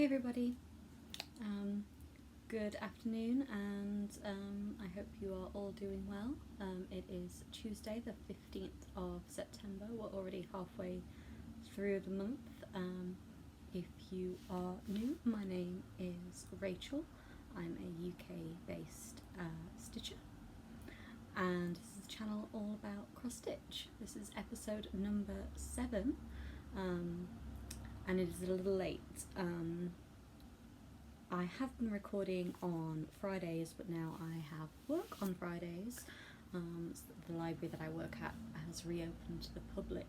everybody, good afternoon, and I hope you are all doing well. It is Tuesday the 15th of September. We're already halfway through the month. If you are new, my name is Rachel. I'm a UK based stitcher, and this is a channel all about cross stitch. This is episode number 7, and it is a little late. I have been recording on Fridays, but now I have work on Fridays. The library that I work at has reopened to the public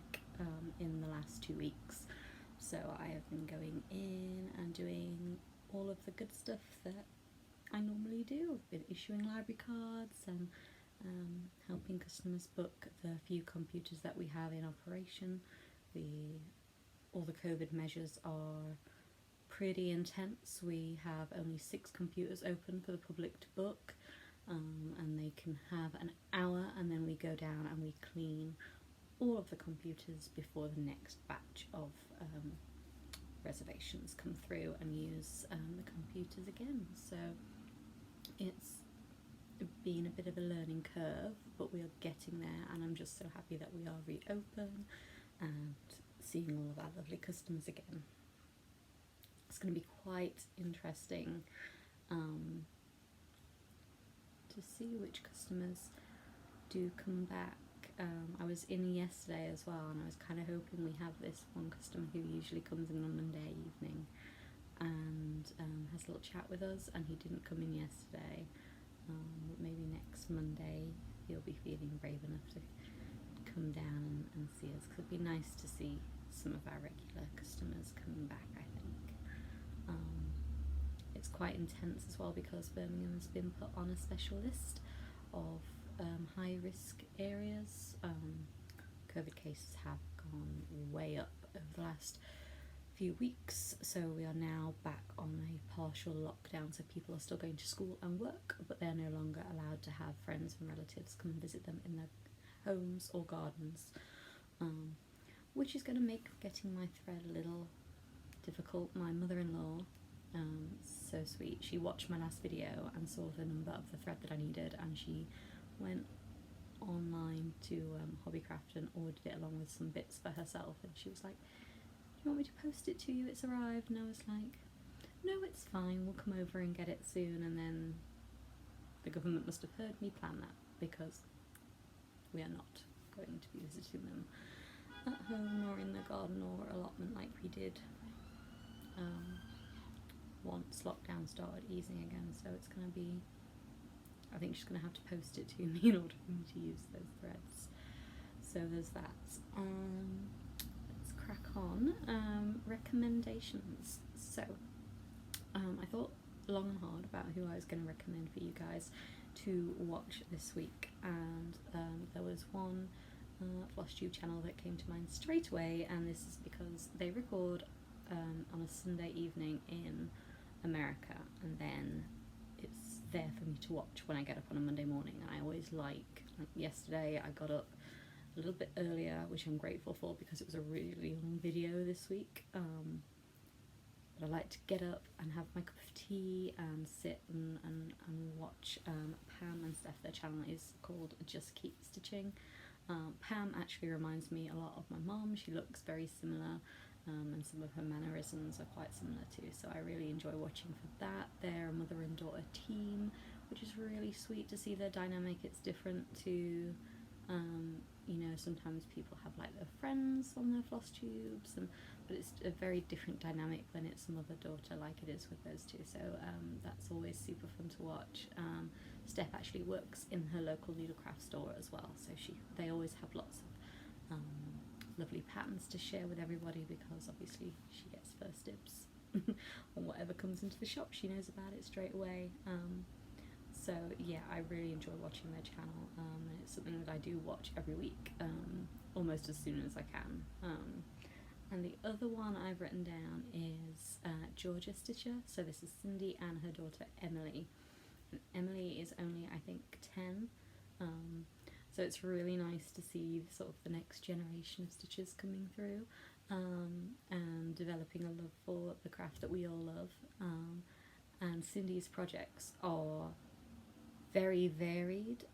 in the last 2 weeks, so I have been going in and doing all of the good stuff that I normally do. I've been issuing library cards and helping customers book the few computers that we have in operation. All the COVID measures are pretty intense. We have only 6 computers open for the public to book, and they can have an hour, and then we go down and we clean all of the computers before the next batch of reservations come through and use the computers again. So it's been a bit of a learning curve, but we are getting there, and I'm just so happy that we are reopened and seeing all of our lovely customers again. It's going to be quite interesting to see which customers do come back. I was in yesterday as well, and I was kind of hoping we have this one customer who usually comes in on Monday evening and has a little chat with us, and he didn't come in yesterday. Maybe next Monday he'll be feeling brave enough to come down and see us, because it'd be nice to see some of our regular customers coming back, I think. It's quite intense as well, because Birmingham has been put on a special list of high risk areas. COVID cases have gone way up over the last few weeks, so we are now back on a partial lockdown, so people are still going to school and work, but they're no longer allowed to have friends and relatives come and visit them in their homes or gardens, which is going to make getting my thread a little difficult. My mother-in-law, so sweet, she watched my last video and saw the number of the thread that I needed, and she went online to Hobbycraft and ordered it along with some bits for herself, and she was like, "Do you want me to post it to you? It's arrived." And I was like, "No, it's fine, we'll come over and get it soon." And then the government must have heard me plan that, because we are not going to be visiting them at home or in the garden or allotment like we did once lockdown started easing again. So it's going to be, I think she's going to have to post it to me in order for me to use those threads. So there's that. Let's crack on. Recommendations. So I thought long and hard about who I was going to recommend for you guys to watch this week, and there was one Flosstube channel that came to mind straight away, and this is because they record on a Sunday evening in America, and then it's there for me to watch when I get up on a Monday morning. And I always like yesterday I got up a little bit earlier, which I'm grateful for, because it was a really long video this week, but I like to get up and have my cup of tea and sit and watch Pam and Steph. Their channel is called Just Keep Stitching. Pam actually reminds me a lot of my mom. She looks very similar, and some of her mannerisms are quite similar too, so I really enjoy watching for that. They're a mother and daughter team, which is really sweet to see their dynamic. It's different to, you know, sometimes people have like their friends on their floss tubes, but it's a very different dynamic when it's mother-daughter like it is with those two, so that's always super fun to watch. Steph actually works in her local needlecraft store as well, so they always have lots of lovely patterns to share with everybody, because obviously she gets first dibs on whatever comes into the shop. She knows about it straight away. So yeah, I really enjoy watching their channel, and it's something that I do watch every week, almost as soon as I can. And the other one I've written down is Georgia Stitcher. So this is Cindy and her daughter Emily. And Emily is only, I think, 10. So it's really nice to see sort of the next generation of stitchers coming through. and developing a love for the craft that we all love. And Cindy's projects are very varied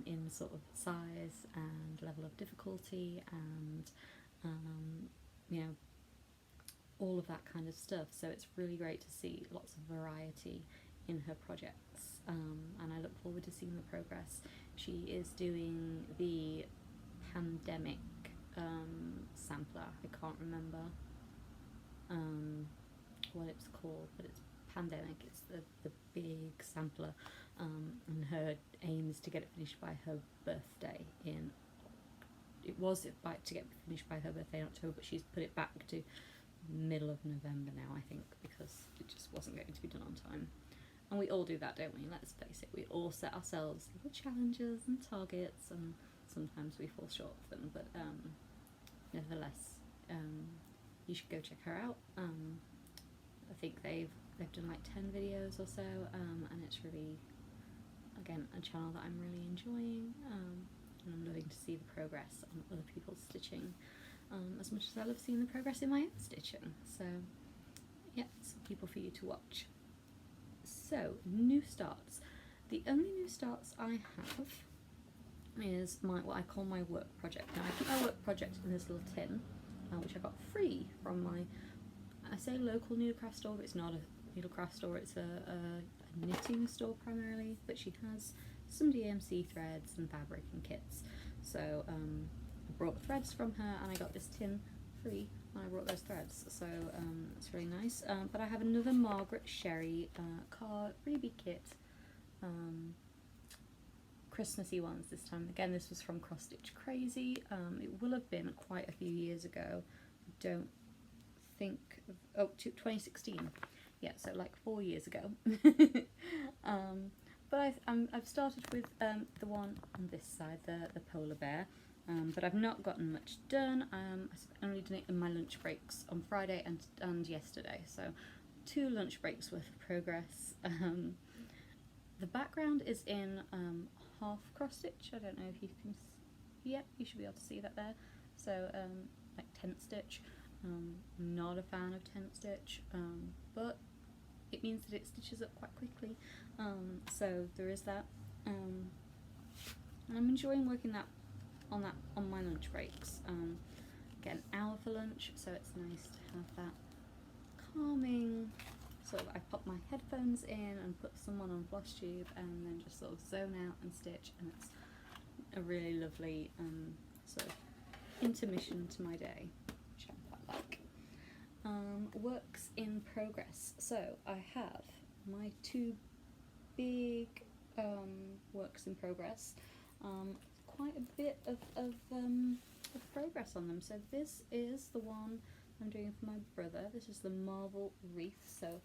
in sort of size and level of difficulty and you know, all of that kind of stuff. So it's really great to see lots of variety in her projects, and I look forward to seeing the progress. She is doing the pandemic sampler. I can't remember what it's called, but it's pandemic. It's the big sampler, and her aim is to get it finished by her birthday in. It was to get finished by her birthday in October, but she's put it back to middle of November now, I think, because it just wasn't going to be done on time. And we all do that, don't we? Let's face it, we all set ourselves little challenges and targets, and sometimes we fall short of them, but nevertheless, you should go check her out. I think they've done like 10 videos or so, and it's really, again, a channel that I'm really enjoying, and I'm loving to see the progress on other people's stitching, as much as I love seeing the progress in my own stitching. So yeah, some people for you to watch. So, new starts. The only new starts I have is what I call my work project. Now, I keep my work project in this little tin, which I got free from my, I say local needlecraft store, but it's not a needlecraft store, it's a knitting store primarily, but she has some DMC threads and fabric and kits. So I brought threads from her, and I got this tin free when I brought those threads, so it's really nice. But I have another Margaret Sherry card freebie kit, Christmassy ones this time. Again, this was from Cross Stitch Crazy. It will have been quite a few years ago. I don't think, 2016. Yeah, so like 4 years ago. But I've started with the one on this side, the polar bear. But I've not gotten much done. I've only done it in my lunch breaks on Friday and yesterday, so 2 lunch breaks worth of progress. The background is in half cross stitch. I don't know if you can yep, you should be able to see that there. So like tent stitch. Not a fan of tent stitch, but it means that it stitches up quite quickly. So there is that. And I'm enjoying working on my lunch breaks. Get an hour for lunch, so it's nice to have that calming sort of, I pop my headphones in and put someone on Flosstube and then just sort of zone out and stitch, and it's a really lovely sort of intermission to my day, which I quite like. Works in progress. So I have my 2 big works in progress. Quite a bit of progress on them. So this is the one I'm doing for my brother. This is the marble wreath. So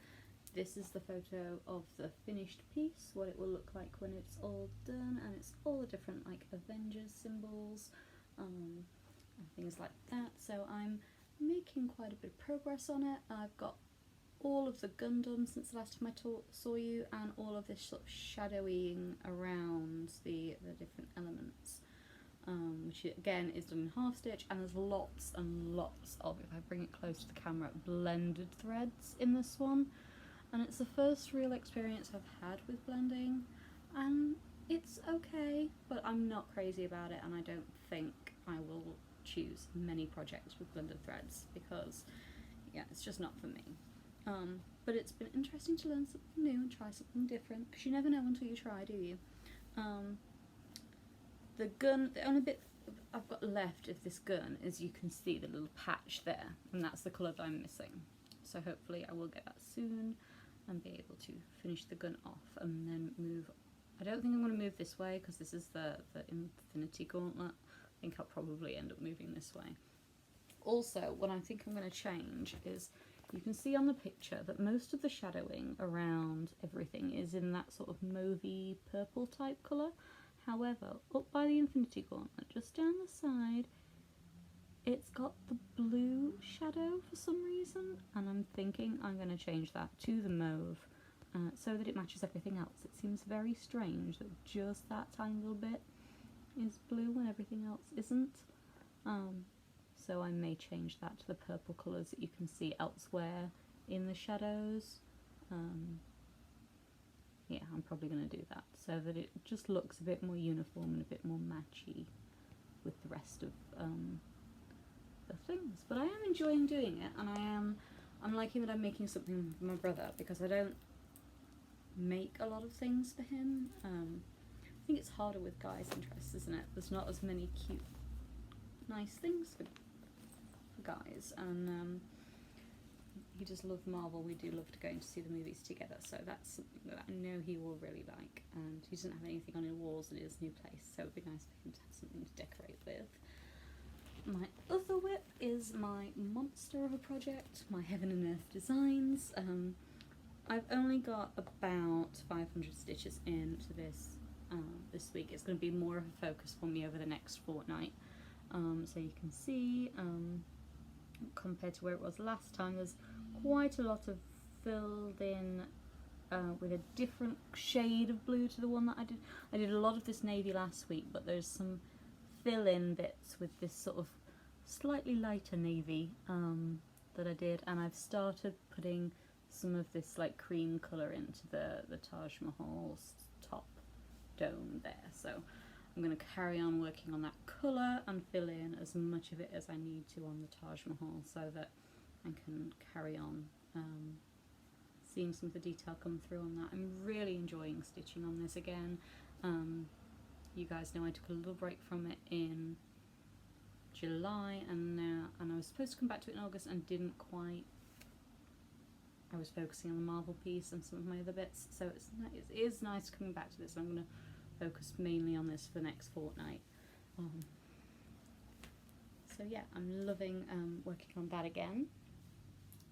this is the photo of the finished piece, what it will look like when it's all done, and it's all the different like Avengers symbols and things like that. So I'm making quite a bit of progress on it. I've got all of the Gundam since the last time I saw you, and all of this sort of shadowing around the different elements, which again is done in half stitch, and there's lots and lots of, if I bring it close to the camera, blended threads in this one, and it's the first real experience I've had with blending, and it's okay, but I'm not crazy about it, and I don't think I will choose many projects with blended threads because yeah, it's just not for me. But it's been interesting to learn something new and try something different, because you never know until you try, do you? The gun, the only bit I've got left of this gun is you can see the little patch there, and that's the colour that I'm missing. So hopefully I will get that soon and be able to finish the gun off and then move. I don't think I'm going to move this way because this is the Infinity Gauntlet. I think I'll probably end up moving this way. Also, what I think I'm going to change is, you can see on the picture that most of the shadowing around everything is in that sort of mauvey purple type colour. However, up by the Infinity Gauntlet, just down the side, it's got the blue shadow for some reason, and I'm thinking I'm going to change that to the mauve so that it matches everything else. It seems very strange that just that tiny little bit is blue and everything else isn't. so I may change that to the purple colours that you can see elsewhere in the shadows. Yeah, I'm probably going to do that so that it just looks a bit more uniform and a bit more matchy with the rest of the things. But I am enjoying doing it, and I'm liking that I'm making something for my brother, because I don't make a lot of things for him. I think it's harder with guys' interests, isn't it? There's not as many cute, nice things for guys, and he does love Marvel. We do love to go to see the movies together, so that's something that I know he will really like. And he doesn't have anything on his walls at his new place, so it would be nice for him to have something to decorate with. My other whip is my monster of a project, my Heaven and Earth Designs. I've only got about 500 stitches into this this week. It's going to be more of a focus for me over the next fortnight. So you can see, compared to where it was last time, there's quite a lot of filled in with a different shade of blue to the one that I did. I did a lot of this navy last week, but there's some fill-in bits with this sort of slightly lighter navy that I did, and I've started putting some of this like cream colour into the Taj Mahal's top dome there. So I'm going to carry on working on that colour and fill in as much of it as I need to on the Taj Mahal, so that I can carry on seeing some of the detail come through on that. I'm really enjoying stitching on this again. You guys know I took a little break from it in July, and I was supposed to come back to it in August and didn't quite. I was focusing on the Marvel piece and some of my other bits, so it is nice coming back to this. I'm going to focus mainly on this for the next fortnight. So yeah, I'm loving working on that again.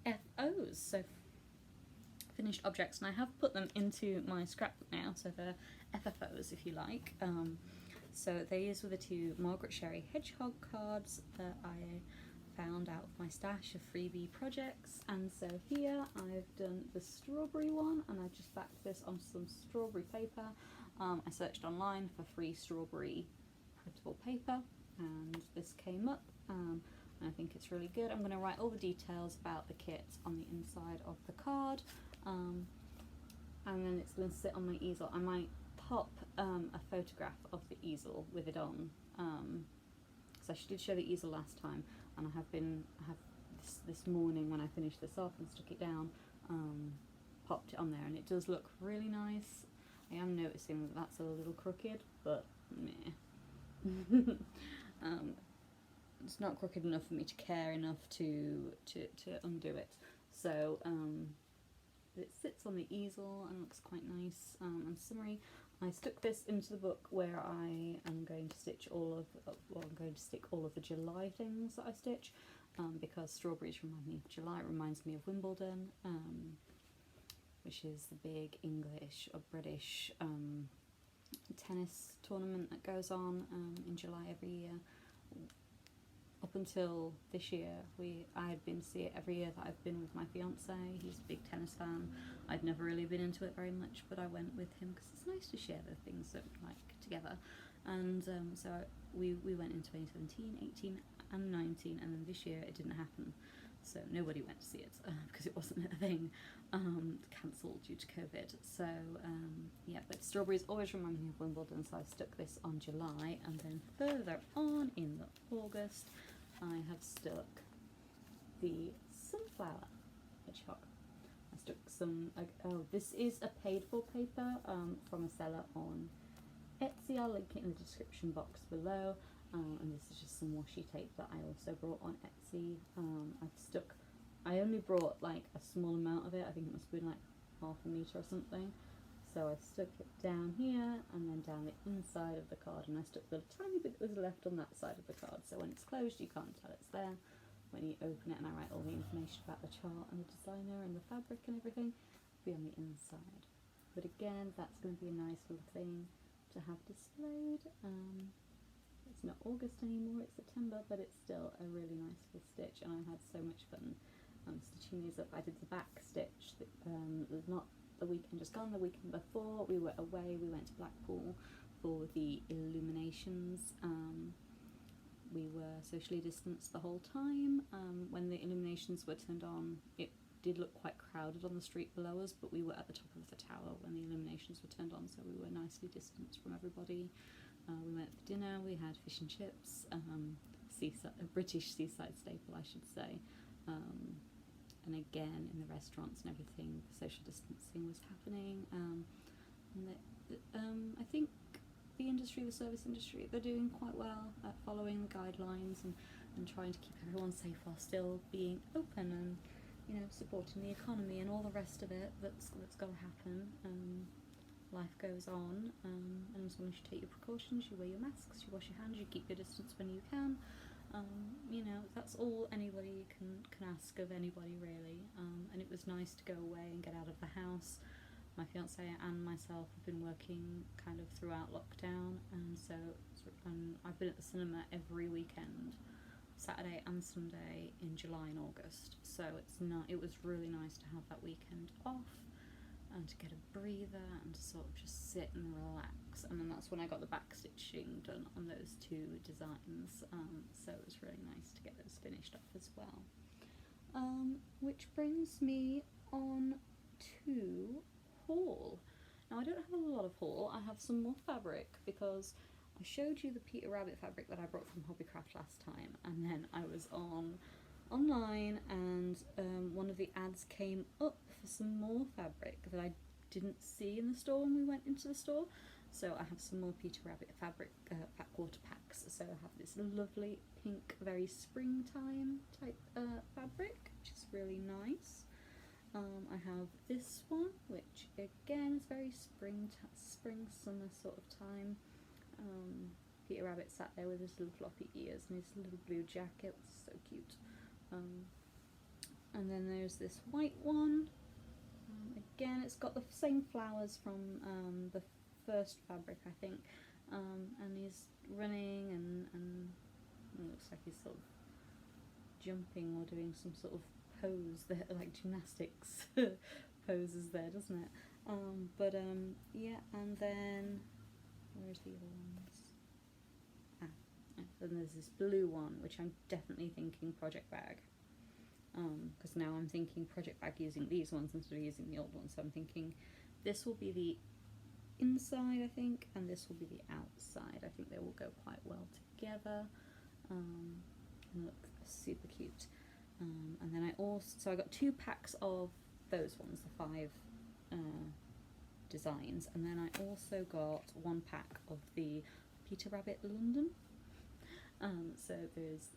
FOs, so finished objects, and I have put them into my scrapbook now, so they're FFOs if you like. So these were the two Margaret Sherry Hedgehog cards that I found out of my stash of freebie projects, and so here I've done the strawberry one, and I just backed this on some strawberry paper. I searched online for free strawberry printable paper, and this came up, and I think it's really good. I'm going to write all the details about the kit on the inside of the card, and then it's going to sit on my easel. I might pop a photograph of the easel with it on, because I did show the easel last time, and I have this morning when I finished this off and stuck it down, popped it on there, and it does look really nice. I am noticing that that's a little crooked, but meh. It's not crooked enough for me to care enough to undo it. So it sits on the easel and looks quite nice and summery. I stuck this into the book where I am going to stitch all of stick all of the July things that I stitch, because strawberries remind me of July. It reminds me of Wimbledon, which is the big English or British tennis tournament that goes on in July every year. Up until this year, I had been to see it every year that I've been with my fiance. He's a big tennis fan. I'd never really been into it very much, but I went with him because it's nice to share the things that we like together. And so we went in 2017, 18 and 19, and then this year it didn't happen. So nobody went to see it because it wasn't a thing, cancelled due to COVID. So yeah, but strawberries always remind me of Wimbledon, so I stuck this on July, and then further on in August I have stuck the sunflower hedgehog. I stuck some, this is a paid for paper from a seller on Etsy. I'll link it in the description box below. And this is just some washi tape that I also brought on Etsy. I only brought like a small amount of it. I think it must have been like ½ meter or something. So I stuck it down here and then down the inside of the card, and I stuck the tiny bit that was left on that side of the card. So when it's closed, you can't tell it's there. When you open it, and I write all the information about the chart and the designer and the fabric and everything, it'll be on the inside. But again, that's going to be a nice little thing to have displayed. It's not August anymore, it's September, but it's still a really nice little stitch, and I had so much fun stitching these up. I did the back stitch, not the weekend just gone, the weekend before. We were away, we went to Blackpool for the illuminations we were socially distanced the whole time. When the illuminations were turned on, it did look quite crowded on the street below us, but we were at the top of the tower when the illuminations were turned on, so we were nicely distanced from everybody. We went for dinner, we had fish and chips, a British seaside staple, I should say. And again, in the restaurants and everything, social distancing was happening. I think the service industry, they're doing quite well at following the guidelines and trying to keep everyone safe while still being open and, supporting the economy and all the rest of it that's got to happen. Life goes on, and as long as you take your precautions, you wear your masks, you wash your hands, you keep your distance when you can. That's all anybody can ask of anybody, really. And it was nice to go away and get out of the house. My fiance and myself have been working kind of throughout lockdown, and I've been at the cinema every weekend, Saturday and Sunday in July and August. So it was really nice to have that weekend off and to get a breather and to sort of just sit and relax. And then that's when I got the backstitching done on those two designs. So it was really nice to get those finished off as well. Which brings me on to haul. Now I don't have a lot of haul, I have some more fabric because I showed you the Peter Rabbit fabric that I brought from Hobbycraft last time, and then I was online and one of the ads came up for some more fabric that I didn't see in the store when we went into the store. So I have some more Peter Rabbit fabric backwater packs. So I have this lovely pink, very springtime type fabric, which is really nice. I have this one, which again is very spring, summer sort of time. Peter Rabbit sat there with his little floppy ears and his little blue jacket, it's so cute. And then there's this white one. Again, it's got the same flowers from the first fabric, I think. And he's running and it looks like he's sort of jumping or doing some sort of pose there, like gymnastics poses there, doesn't it? Yeah, and then where's the other ones? Then there's this blue one, which I'm definitely thinking project bag, because now I'm thinking project bag using these ones instead of using the old ones. So I'm thinking this will be the inside, I think, and this will be the outside. I think they will go quite well together, and look super cute. And then I got 2 packs of those ones, the 5 designs, and then I also got 1 pack of the Peter Rabbit London. So there's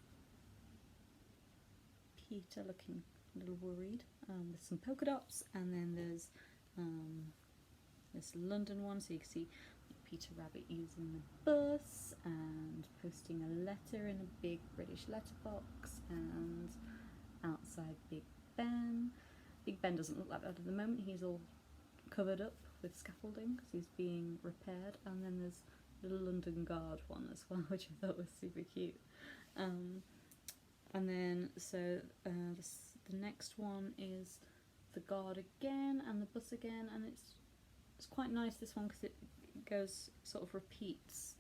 Peter looking a little worried, with some polka dots, and then there's this London one, so you can see Peter Rabbit using the bus and posting a letter in a big British letterbox, and outside Big Ben. Big Ben doesn't look like that at the moment, he's all covered up with scaffolding because he's being repaired. And then there's the London Guard one as well, which I thought was super cute. And then the next one is the Guard again and the bus again, and it's quite nice, this one, because it sort of repeats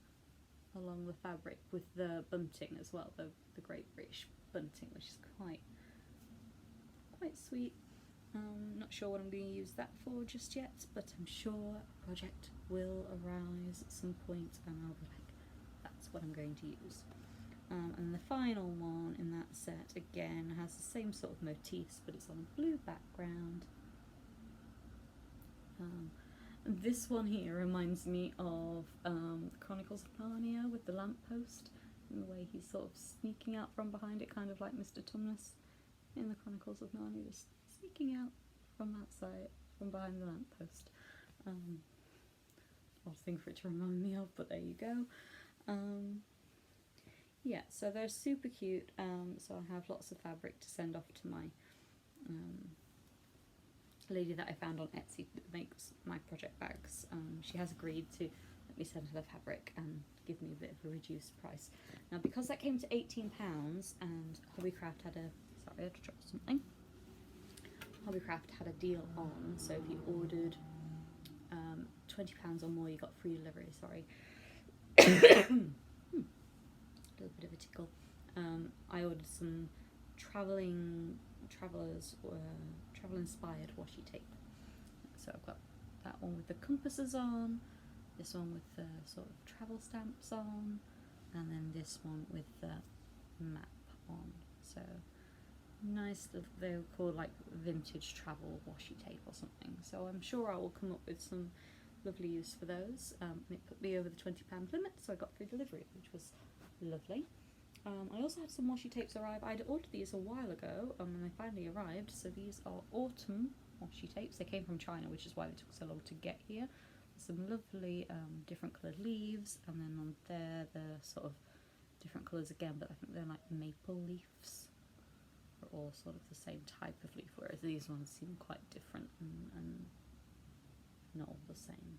along the fabric with the bunting as well, the Great British bunting, which is quite sweet. Not sure what I'm going to use that for just yet, but I'm sure a project will arise at some point and I'll be like, that's what I'm going to use. And the final one in that set, again, has the same sort of motifs, but it's on a blue background. And this one here reminds me of Chronicles of Narnia with the lamppost, and the way he's sort of sneaking out from behind it, kind of like Mr. Tumnus in the Chronicles of Narnia, just sneaking out from outside, from behind the lamppost. Odd thing for it to remind me of, but there you go. Yeah, so they're super cute. So I have lots of fabric to send off to my lady that I found on Etsy that makes my project bags. She has agreed to let me send her the fabric and give me a bit of a reduced price. Now, because that came to £18 and Hobbycraft had sorry, I had to drop something. Hobbycraft had a deal on, so if you ordered £20 or more, you got free delivery, sorry. A little bit of a tickle. I ordered some travel inspired washi tape. So I've got that one with the compasses on, this one with the sort of travel stamps on, and then this one with the map on. So nice, they were called like vintage travel washi tape or something. So I'm sure I will come up with some lovely use for those. And it put me over the £20 limit, so I got free delivery, which was lovely. I also had some washi tapes arrive. I'd ordered these a while ago, and they finally arrived. So these are autumn washi tapes. They came from China, which is why they took so long to get here. Some lovely different coloured leaves, and then on there they're sort of different colours again, but I think they're like maple leaves. They're all sort of the same type of leaf, whereas these ones seem quite different and not all the same.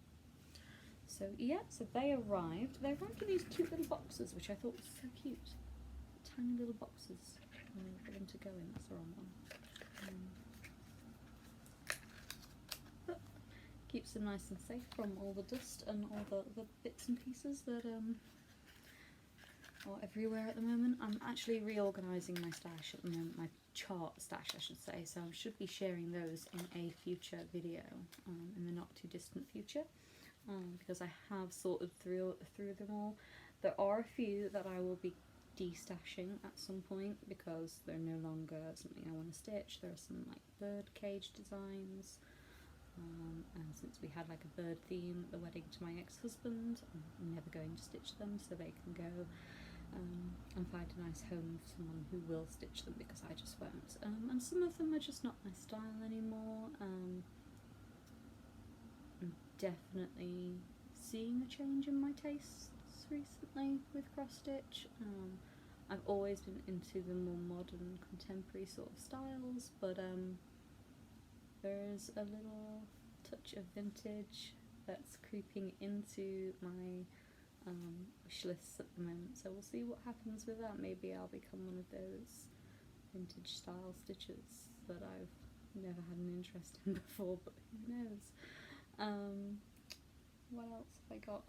So yeah, so they arrived. They arrived in these cute little boxes, which I thought was so cute. Tiny little boxes for them to go in. That's the wrong one. But keeps them nice and safe from all the dust and all the bits and pieces that are everywhere at the moment. I'm actually reorganising my stash at the moment, my chart stash I should say, so I should be sharing those in a future video, in the not too distant future, because I have sorted through them all. There are a few that I will be destashing at some point because they're no longer something I want to stitch. There are some like bird cage designs, and since we had like a bird theme at the wedding to my ex-husband, I'm never going to stitch them, so they can go and find a nice home for someone who will stitch them, because I just won't. And some of them are just not my style anymore. I'm definitely seeing a change in my tastes recently with cross stitch. I've always been into the more modern contemporary sort of styles, but there's a little touch of vintage that's creeping into my wish lists at the moment, so we'll see what happens with that. Maybe I'll become one of those vintage style stitchers that I've never had an interest in before, but who knows. What else have I got?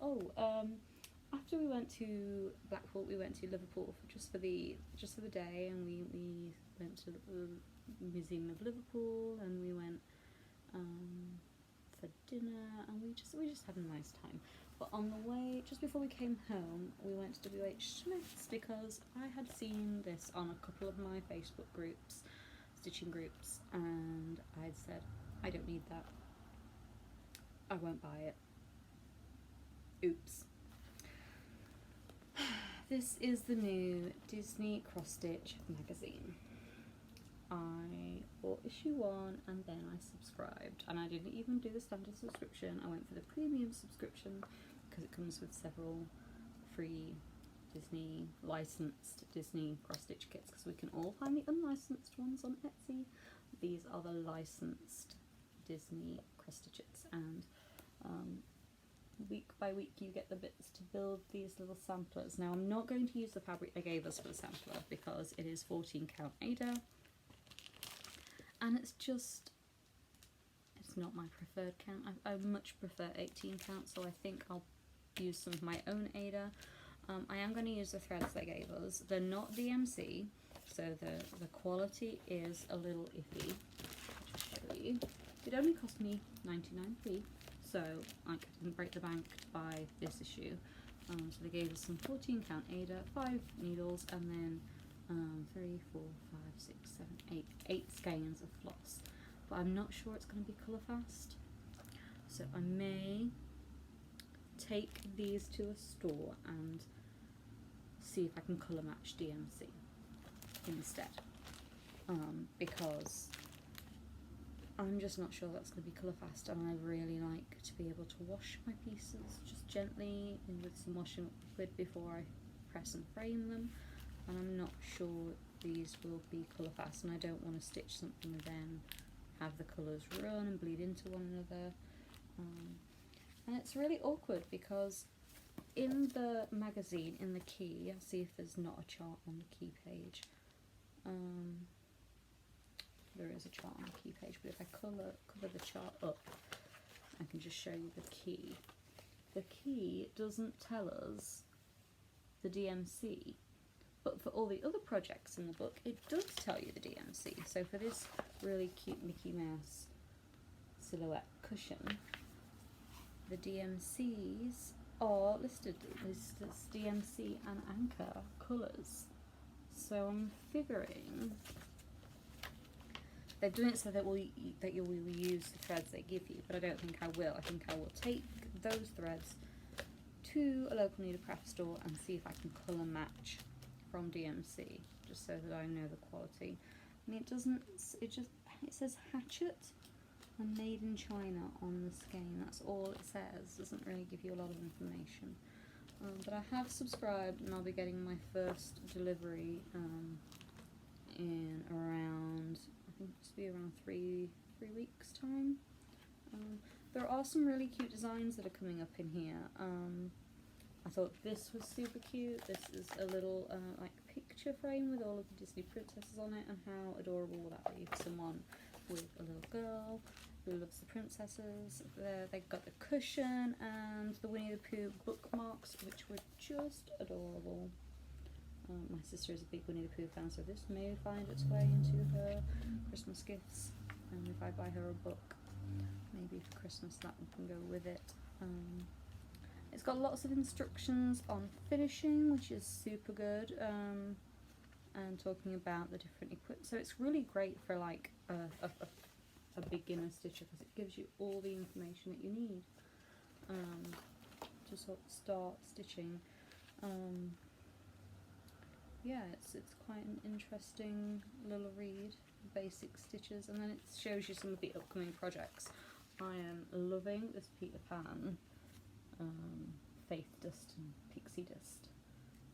After we went to Blackpool, we went to Liverpool just for the day, and we went to the Museum of Liverpool, and we went for dinner, and we just had a nice time. But on the way, just before we came home, we went to WH Smith's because I had seen this on a couple of my Facebook groups, stitching groups, and I'd said, I don't need that. I won't buy it. Oops. This is the new Disney Cross Stitch magazine. I bought issue 1 and then I subscribed, and I didn't even do the standard subscription. I went for the premium subscription because it comes with several free Disney licensed Disney cross stitch kits, because we can all find the unlicensed ones on Etsy. These are the licensed Disney cross stitches, and week by week you get the bits to build these little samplers. Now I'm not going to use the fabric they gave us for the sampler because it is 14 count Aida, and it's not my preferred count. I much prefer 18 count, so I think I'll use some of my own Aida. I am going to use the threads they gave us. They're not DMC, so the quality is a little iffy. I'll just show you. It only cost me 99p, so I didn't break the bank to buy this issue. So they gave us some 14 count Aida, 5 needles, and then 3, 4, 5, 6, 7, 8 skeins of floss. But I'm not sure it's going to be colour fast, so I may take these to a store and see if I can colour match DMC instead, because I'm just not sure that's going to be colour fast, and I really like to be able to wash my pieces just gently and with some washing liquid before I press and frame them, and I'm not sure these will be colour fast, and I don't want to stitch something and then have the colours run and bleed into one another. And it's really awkward because in the magazine, in the key, I'll see if there's not a chart on the key page. There is a chart on the key page, but if I cover the chart up, I can just show you the key. The key doesn't tell us the DMC, But for all the other projects in the book, it does tell you the DMC. So for this really cute Mickey Mouse silhouette cushion, the DMCs are listed as DMC and Anchor colours. So I'm figuring they've done it so that you will use the threads they give you, but I don't think I will. I think I will take those threads to a local needle craft store and see if I can colour match from DMC, just so that I know the quality. And it doesn't, it says Hatchet and Made in China on the skein. That's all it says. Doesn't really give you a lot of information. But I have subscribed, and I'll be getting my first delivery in around, I think it's be around three weeks time. There are some really cute designs that are coming up in here. I thought this was super cute. This is a little like picture frame with all of the Disney princesses on it, and how adorable will that be for someone with a little girl who loves the princesses. They've got the cushion and the Winnie the Pooh bookmarks, which were just adorable. My sister is a big Winnie the Pooh fan, so this may find its way into her Christmas gifts. And if I buy her a book, maybe for Christmas that one can go with it. It's got lots of instructions on finishing, which is super good, and talking about the different equipment. So it's really great for like a beginner stitcher, because it gives you all the information that you need to sort of start stitching. Yeah, it's quite an interesting little read, basic stitches, and then it shows you some of the upcoming projects. I am loving this Peter Pan, Faith Dust and Pixie Dust,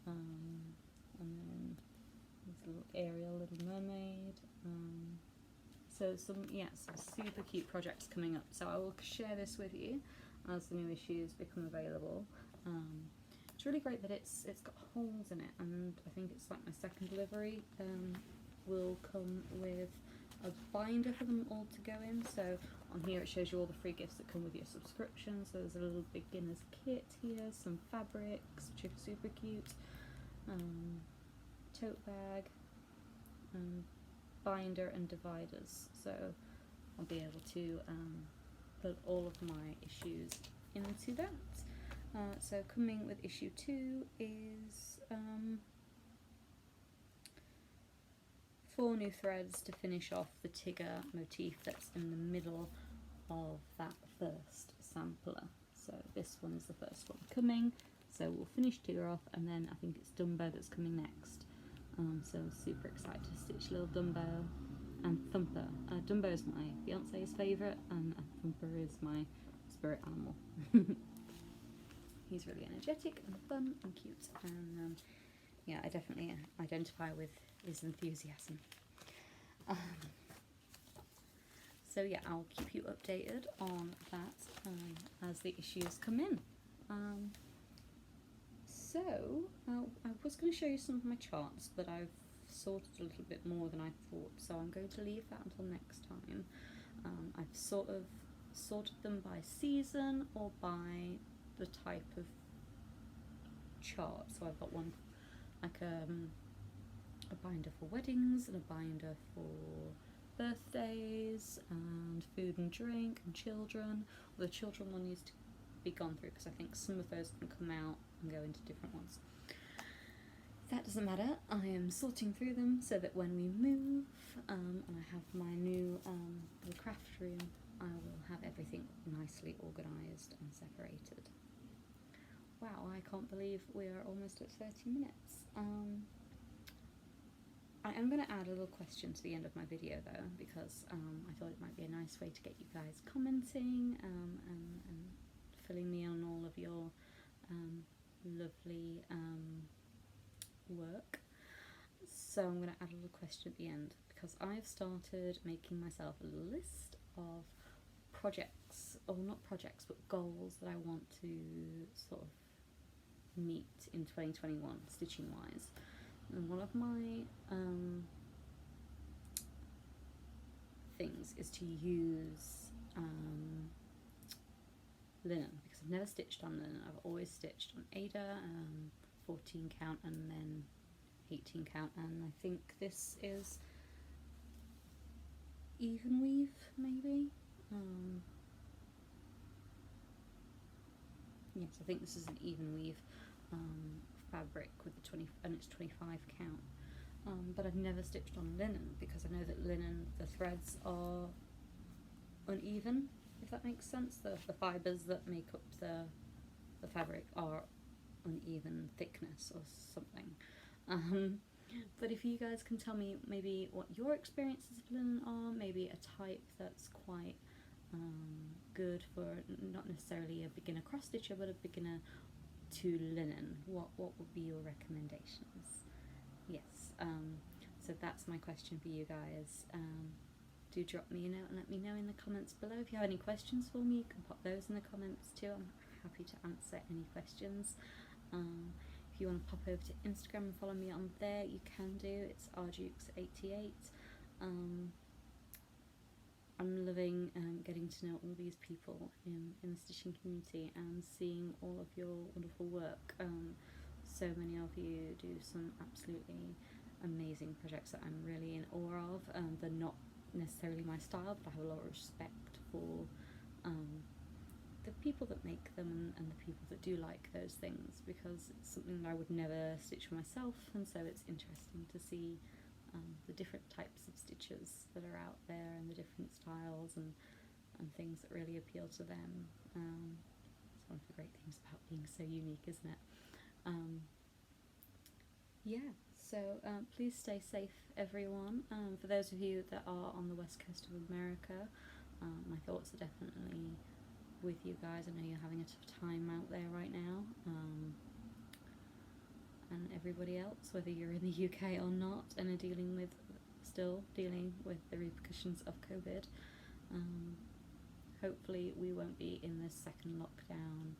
and then this little Ariel, Little Mermaid. So some super cute projects coming up. So I will share this with you as the new issues become available. It's really great that it's got holes in it, and I think it's like my second delivery will come with a binder for them all to go in. So on here it shows you all the free gifts that come with your subscription. So there's a little beginner's kit here, some fabrics, which are super cute, tote bag, binder and dividers. So I'll be able to put all of my issues into that. So coming with issue 2 is 4 new threads to finish off the Tigger motif that's in the middle of that first sampler. So this one is the first one coming. So we'll finish Tigger off, and then I think it's Dumbo that's coming next. So super excited to stitch little Dumbo and Thumper. Dumbo is my fiance's favourite, and Thumper is my spirit animal. He's really energetic and fun and cute, and yeah, I definitely identify with his enthusiasm. So yeah, I'll keep you updated on that as the issues come in. I was going to show you some of my charts, but I've sorted a little bit more than I thought, so I'm going to leave that until next time. I've sort of sorted them by season or by the type of chart. So I've got one like a binder for weddings, and a binder for birthdays and food and drink and children. Well, the children one needs to be gone through, because I think some of those can come out and go into different ones. That doesn't matter. I am sorting through them so that when we move and I have my new little craft room, I will have everything nicely organised and separated. Wow, I can't believe we are almost at 30 minutes. I am going to add a little question to the end of my video though, because I thought it might be a nice way to get you guys commenting and filling me on all of your lovely work. So I'm going to add a little question at the end, because I've started making myself a list of projects, or not projects, but goals that I want to sort of meet in 2021, stitching wise. And one of my things is to use linen, because I've never stitched on linen. I've always stitched on Aida, 14 count, and then 18 count, and I think this is even weave, maybe. Yes, I think this is an even weave fabric with the 20, and it's 25 count. But I've never stitched on linen because I know that linen, the threads are uneven, if that makes sense. The fibres that make up the fabric are uneven thickness or something. But if you guys can tell me maybe what your experiences of linen are, maybe a type that's quite good for not necessarily a beginner cross stitcher but a beginner to linen, what would be your recommendations? Yes, so that's my question for you guys. Do drop me a note and let me know in the comments below. If you have any questions for me, you can pop those in the comments too. I'm happy to answer any questions. If you want to pop over to Instagram and follow me on there, you can do. It's rdukes88. I'm loving getting to know all these people in the stitching community and seeing all of your wonderful work. So many of you do some absolutely amazing projects that I'm really in awe of. They're not necessarily my style, but I have a lot of respect for the people that make them and the people that do like those things, because it's something that I would never stitch for myself, and so it's interesting to see the different types of stitches that are out there and the different styles and things that really appeal to them. It's one of the great things about being so unique, isn't it? Yeah, so please stay safe, everyone. For those of you that are on the west coast of America, my thoughts are definitely with you guys. I know you're having a tough time out there right now. And everybody else, whether you're in the UK or not and are still dealing with the repercussions of COVID. Hopefully we won't be in this second lockdown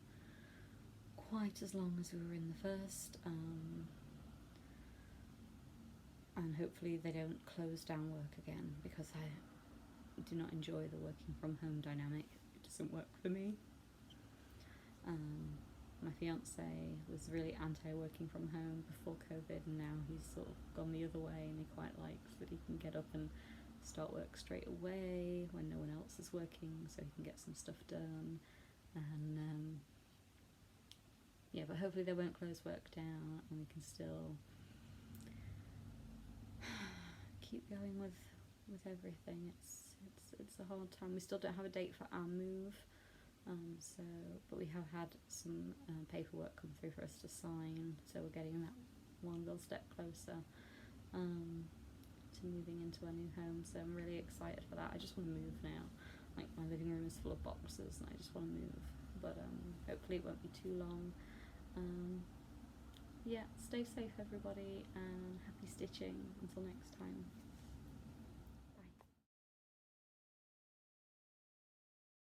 quite as long as we were in the first, and hopefully they don't close down work again, because I do not enjoy the working from home dynamic. It doesn't work for me. My fiance was really anti-working from home before COVID, and now he's sort of gone the other way, and he quite likes that he can get up and start work straight away when no one else is working, so he can get some stuff done. And yeah, but hopefully they won't close work down and we can still keep going with everything. It's a hard time. We still don't have a date for our move. But we have had some paperwork come through for us to sign, so we're getting that one little step closer to moving into our new home, so I'm really excited for that. I just want to move now. Like, my living room is full of boxes and I just want to move, but hopefully it won't be too long. Yeah, stay safe everybody, and happy stitching until next time.